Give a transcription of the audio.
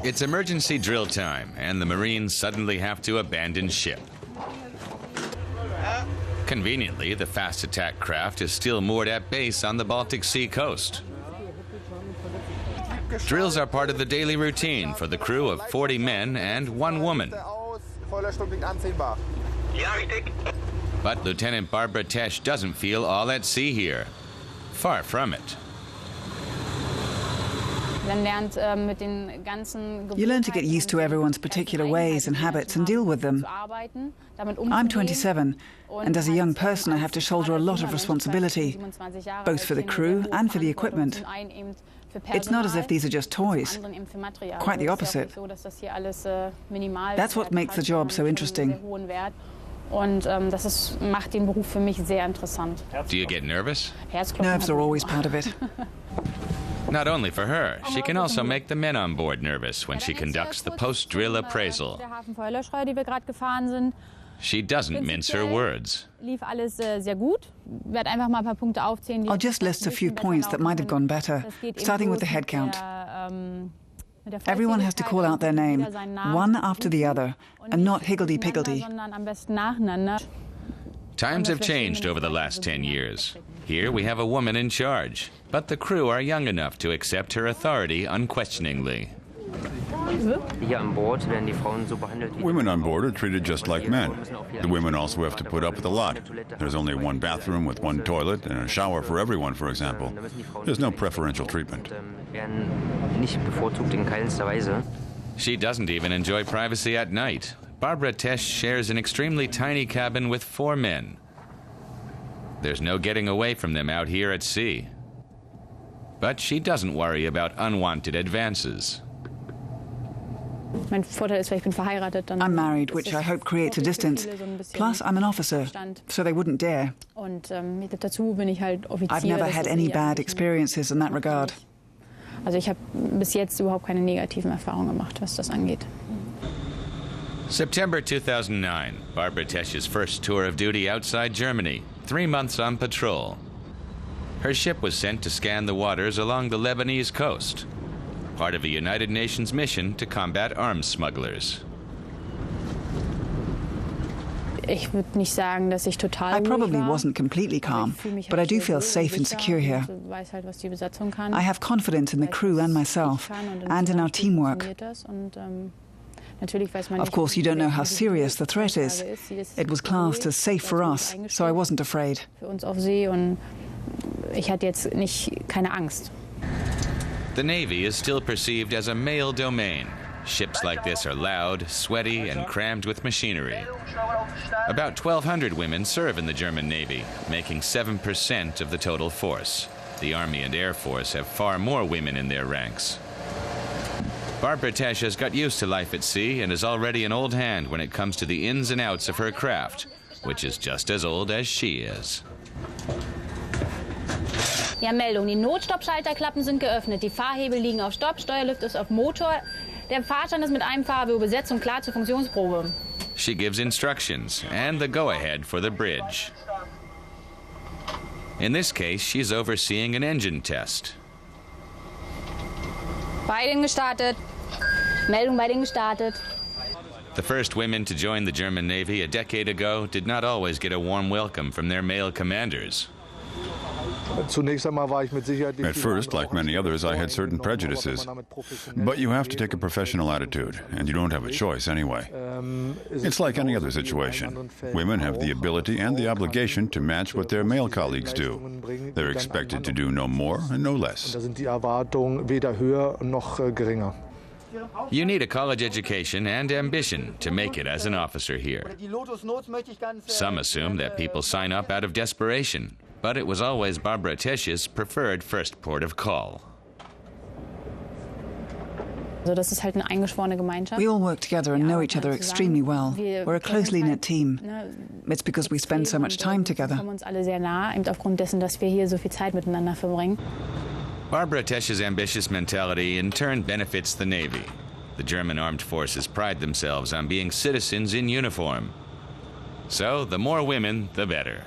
It's emergency drill time, and the Marines suddenly have to abandon ship. Conveniently, the fast attack craft is still moored at base on the Baltic Sea coast. Drills are part of the daily routine for the crew of 40 men and 1 woman. But Lieutenant Barbara Tesch doesn't feel all at sea here. Far from it. You learn to get used to everyone's particular ways and habits and deal with them. I'm 27, and as a young person I have to shoulder a lot of responsibility, both for the crew and for the equipment. It's not as if these are just toys. Quite the opposite. That's what makes the job so interesting. Do you get nervous? Nerves are always part of it. Not only for her, she can also make the men on board nervous when she conducts the post-drill appraisal. She doesn't mince her words. I'll just list a few points that might have gone better, starting with the head count. Everyone has to call out their name, one after the other, and not higgledy-piggledy. Times have changed over the last 10 years. Here we have a woman in charge, but the crew are young enough to accept her authority unquestioningly. Women on board are treated just like men. The women also have to put up with a lot. There's only 1 bathroom with 1 toilet and a shower for everyone, for example. There's no preferential treatment. She doesn't even enjoy privacy at night. Barbara Tesch shares an extremely tiny cabin with 4 men. There's no getting away from them out here at sea. But she doesn't worry about unwanted advances. I'm married, which I hope creates a distance. Plus, I'm an officer, so they wouldn't dare. I've never had any bad experiences in that regard. September 2009, Barbara Tesch's first tour of duty outside Germany, 3 months on patrol. Her ship was sent to scan the waters along the Lebanese coast, part of a United Nations mission to combat arms smugglers. I probably wasn't completely calm, but I do feel safe and secure here. I have confidence in the crew and myself, and in our teamwork. Of course, you don't know how serious the threat is. It was classed as safe for us, so I wasn't afraid. The Navy is still perceived as a male domain. Ships like this are loud, sweaty, and crammed with machinery. About 1,200 women serve in the German Navy, making 7% of the total force. The Army and Air Force have far more women in their ranks. Barbara Tesch has got used to life at sea and is already an old hand when it comes to the ins and outs of her craft, which is just as old as she is. Ja, Meldung. Die Notstoppschalterklappen sind geöffnet. Die Fahrhebel liegen auf Stopp, Steuerlift ist auf Motor. Der Fahrstand ist mit einem Fahrer besetzt und klar zur Funktionsprobe. She gives instructions and the go-ahead for the bridge. In this case, she's overseeing an engine test. Beiding gestartet. Meldung, Beiding gestartet. The first women to join the German Navy a decade ago did not always get a warm welcome from their male commanders. At first, like many others, I had certain prejudices. But you have to take a professional attitude, and you don't have a choice anyway. It's like any other situation. Women have the ability and the obligation to match what their male colleagues do. They're expected to do no more and no less. You need a college education and ambition to make it as an officer here. Some assume that people sign up out of desperation, but it was always Barbara Tesch's preferred first port of call. We all work together and know each other extremely well. We're a closely knit team. It's because we spend so much time together. Barbara Tesch's ambitious mentality in turn benefits the Navy. The German armed forces pride themselves on being citizens in uniform. So the more women, the better.